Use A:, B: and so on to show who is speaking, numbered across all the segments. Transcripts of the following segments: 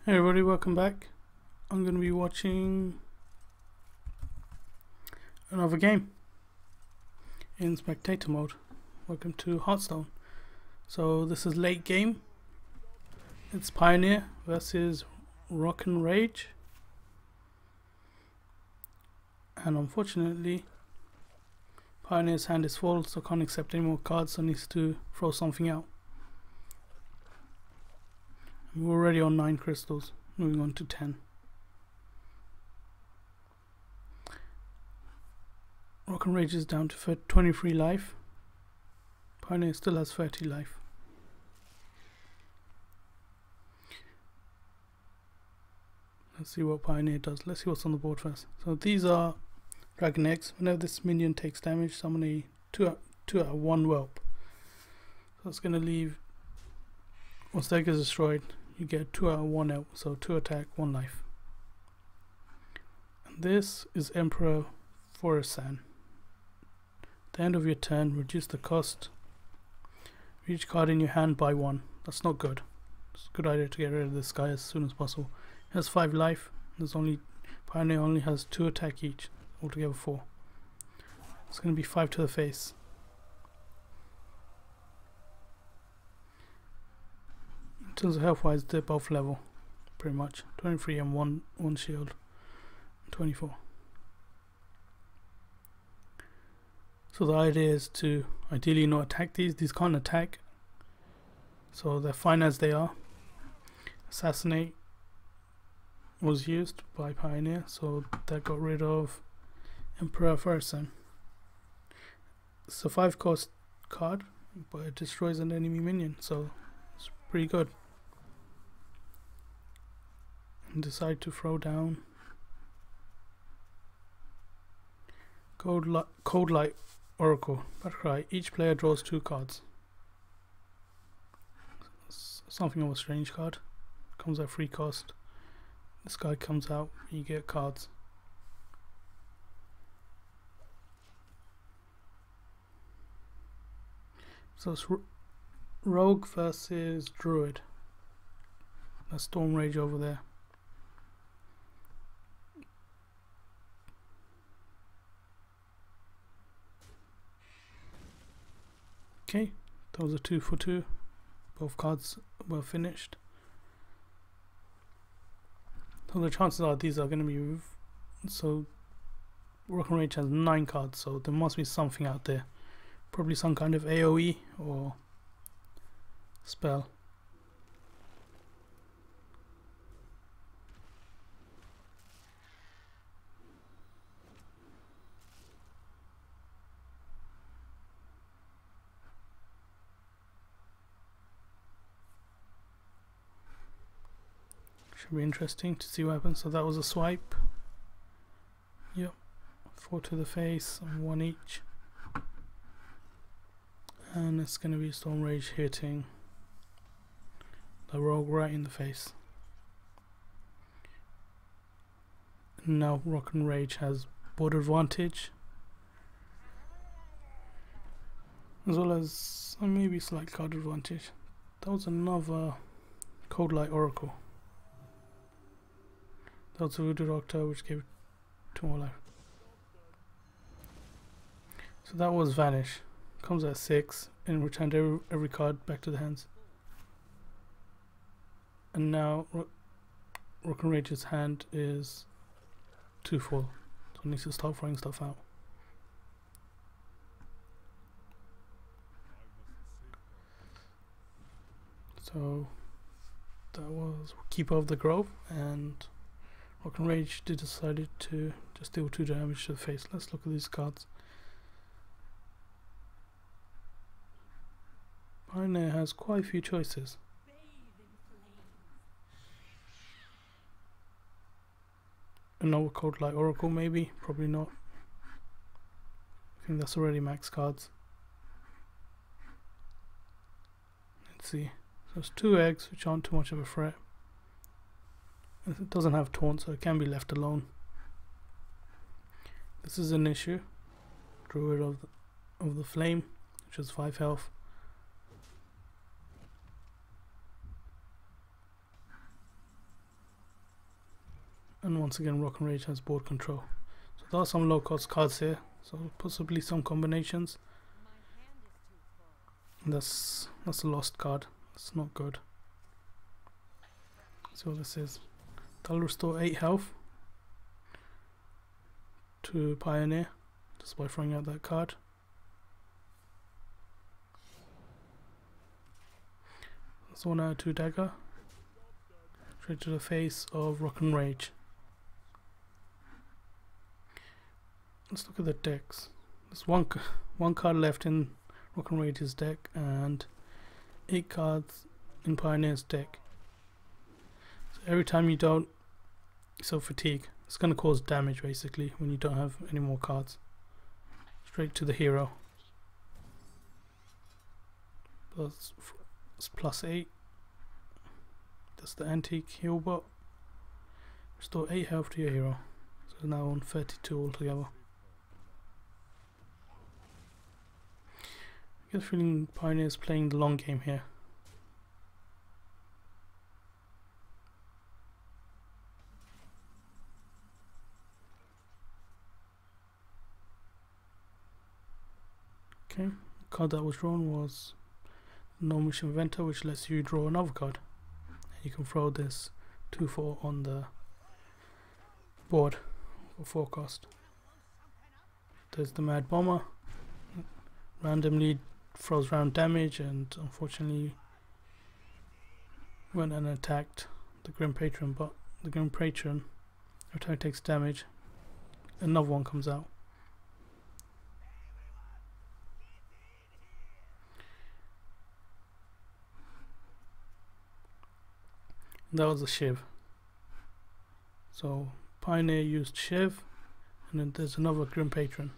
A: Hey everybody, welcome back. I'm going to be watching another game in spectator mode. Welcome to Hearthstone. So this is late game. It's Pioneer versus RocknRage. And unfortunately, Pioneer's hand is full, so can't accept any more cards, so needs to throw something out. We're already on 9 crystals, moving on to 10. RocknRage is down to 23 life. Pioneer still has 30 life. Let's see what Pioneer does. Let's see what's on the board first. So these are dragon eggs. Whenever this minion takes damage, summon a 2 out of 1 whelp. So it's going to leave, once the egg is destroyed, you get 2 out of 1 out, so 2 attack, 1 life. And this is Emperor Forasan. At the end of your turn, reduce the cost of each card in your hand by 1. That's not good. It's a good idea to get rid of this guy as soon as possible. He has 5 life. Pioneer only has 2 attack each, altogether 4. It's going to be 5 to the face. In terms of health wise, they're both level, pretty much. 23 and one shield, 24. So the idea is to ideally not attack these. These can't attack, so they're fine as they are. Assassinate was used by Pioneer, so that got rid of Emperor Forasan. It's a 5 cost card, but it destroys an enemy minion, so it's pretty good. And decide to throw down Cold Light Oracle. Battlecry. Each player draws 2 cards. Something of a strange card. Comes at free cost. This guy comes out, you get cards. So it's Rogue versus Druid. That's Storm Rage over there. Okay, that was a 2 for 2. Both cards were finished. So the chances are these are going to be... So RocknRage has 9 cards, so there must be something out there. Probably some kind of AoE or spell. Should be interesting to see what happens. So that was a swipe. Yep. 4 to the face and 1 each. And it's going to be Storm Rage hitting the rogue right in the face. And now RocknRage has board advantage, as well as maybe slight card advantage. That was another Cold Light Oracle. That was a Voodoo Doctor, which gave 2 more life. So that was Vanish. Comes at 6 and returned every card back to the hands. And now RocknRage's hand is 2 full, so it needs to start throwing stuff out. So that was Keeper of the Grove, and RocknRage decided to just deal 2 damage to the face. Let's look at these cards. Pioneer has quite a few choices. Another Cold Light Oracle maybe, probably not. I think that's already max cards. Let's see. So it's 2 eggs, which aren't too much of a threat. It doesn't have taunt, so it can be left alone. This is an issue. Druid of the Flame, which has 5 health. And once again, RocknRage has board control. So there are some low cost cards here, so possibly some combinations. And that's a lost card. It's not good. So this is, that'll restore 8 health to Pioneer just by throwing out that card. That's 1 out of 2 dagger straight to the face of RocknRage. Let's look at the decks. There's one card left in RocknRage's deck and 8 cards in Pioneer's deck. So every time you don't, so fatigue, it's going to cause damage basically when you don't have any more cards. Straight to the hero. That's +8. That's the antique heal bot. Restore 8 health to your hero. So now on 32 altogether. I get the feeling Pioneer's playing the long game here. Okay, the card that was drawn was No Mission Inventor, which lets you draw another card. And you can throw this 2/4 on the board for forecast. There's the Mad Bomber. Randomly throws round damage and unfortunately went and attacked the Grim Patron, but the Grim Patron attack takes damage. Another one comes out. That was a Shiv. So Pioneer used Shiv, and then there's another Grim Patron.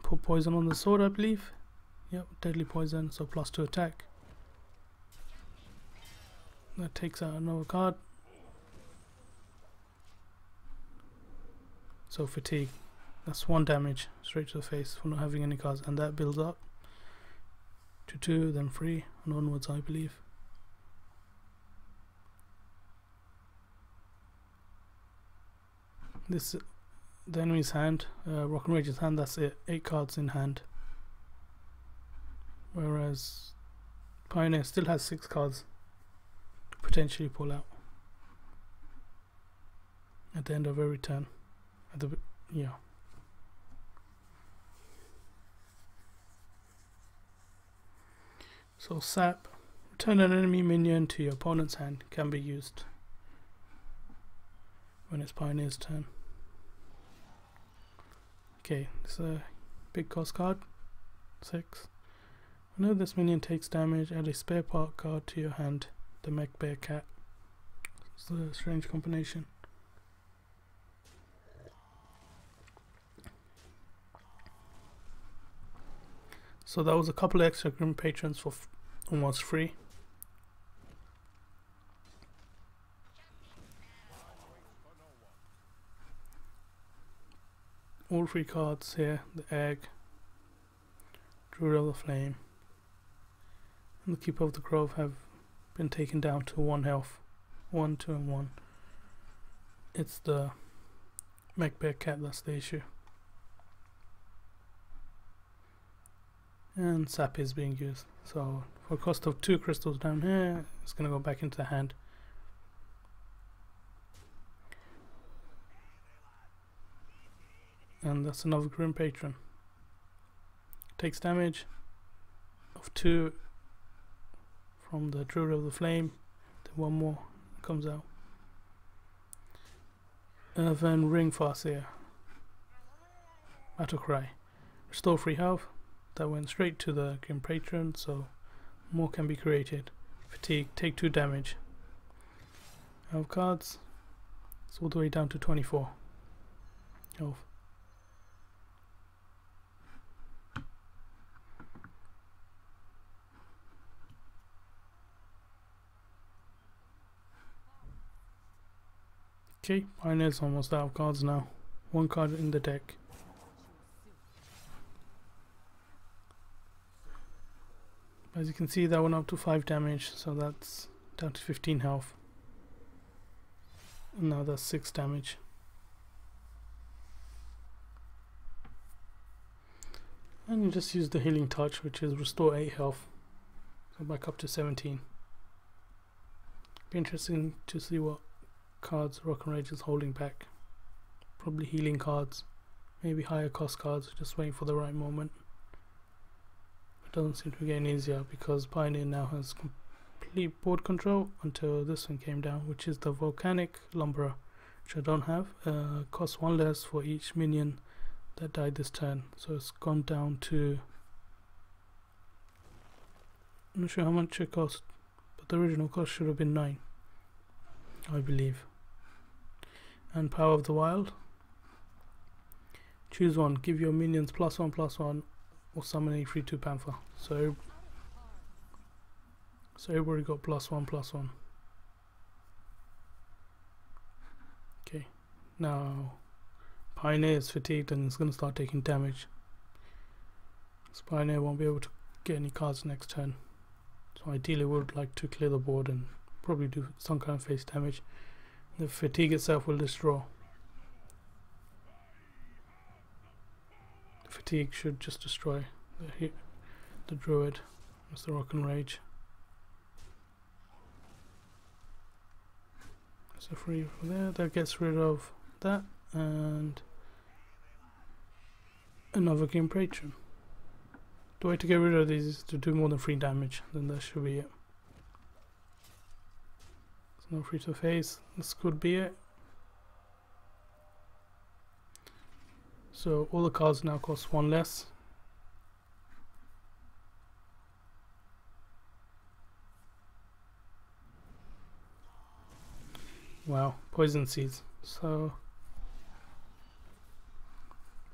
A: Put poison on the sword, I believe. Yep, deadly poison, so +2 attack. That takes out another card. So fatigue. That's 1 damage straight to the face for not having any cards, and that builds up to 2, then 3, and onwards, I believe. This the enemy's hand, RocknRage's hand, that's it, 8 cards in hand. Whereas Pioneer still has 6 cards to potentially pull out at the end of every turn. Yeah. So sap, return an enemy minion to your opponent's hand, can be used when it's Pioneer's turn. Okay, this is a big cost card, 6. Whenever this minion takes damage, add a spare part card to your hand, the Mech Bear Cat. It's a strange combination. So that was a couple of extra Grim Patrons for almost free. All 3 cards here, the Egg, Druid of the Flame, and the Keeper of the Grove have been taken down to 1 health. 1, 2 and 1. It's the Mech Bear Cat that's the issue. And sap is being used. So for a cost of 2 crystals down here, it's going to go back into the hand. And that's another Grim Patron. Takes damage of 2 from the Druid of the Flame. Then 1 more comes out. Then Ring Farseer. Battle Cry. Restore 3 health. That went straight to the Grim Patron, so more can be created. Fatigue, take 2 damage. Health cards. It's all the way down to 24 health. Okay, Pioneer's almost out of cards now. 1 card in the deck. As you can see, that went up to 5 damage, so that's down to 15 health. Now that's 6 damage. And you just use the healing touch, which is restore 8 health. So back up to 17. Be interesting to see what cards RocknRage is holding back. Probably healing cards, maybe higher cost cards, just waiting for the right moment. It doesn't seem to be getting easier because Pioneer now has complete board control until this one came down, which is the Volcanic Lumberer, which I don't have. Costs 1 less for each minion that died this turn, so it's gone down to, I'm not sure how much it cost, but the original cost should have been 9, I believe. And Power of the Wild, choose one, give your minions +1/+1 or summon a 3/2 Panther. So everybody got +1/+1. Okay, now Pioneer is fatigued and is going to start taking damage. So Pioneer won't be able to get any cards next turn. So ideally we would like to clear the board and probably do some kind of face damage. The fatigue itself will destroy. The fatigue should just destroy the druid. That's the RocknRage. So free from there, that gets rid of that, and another game patron. The way to get rid of these is to do more than 3 damage, then that should be it. So no free to face, this could be it. So all the cards now cost 1 less. Wow, Poison Seeds. So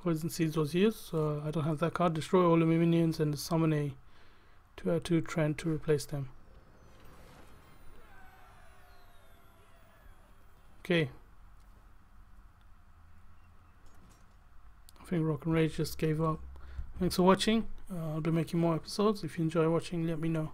A: Poison Seeds was used, so I don't have that card. Destroy all of my minions and summon a 2/2 Trent to replace them. Okay. I think RocknRage just gave up. Thanks for watching. I'll be making more episodes. If you enjoy watching, let me know.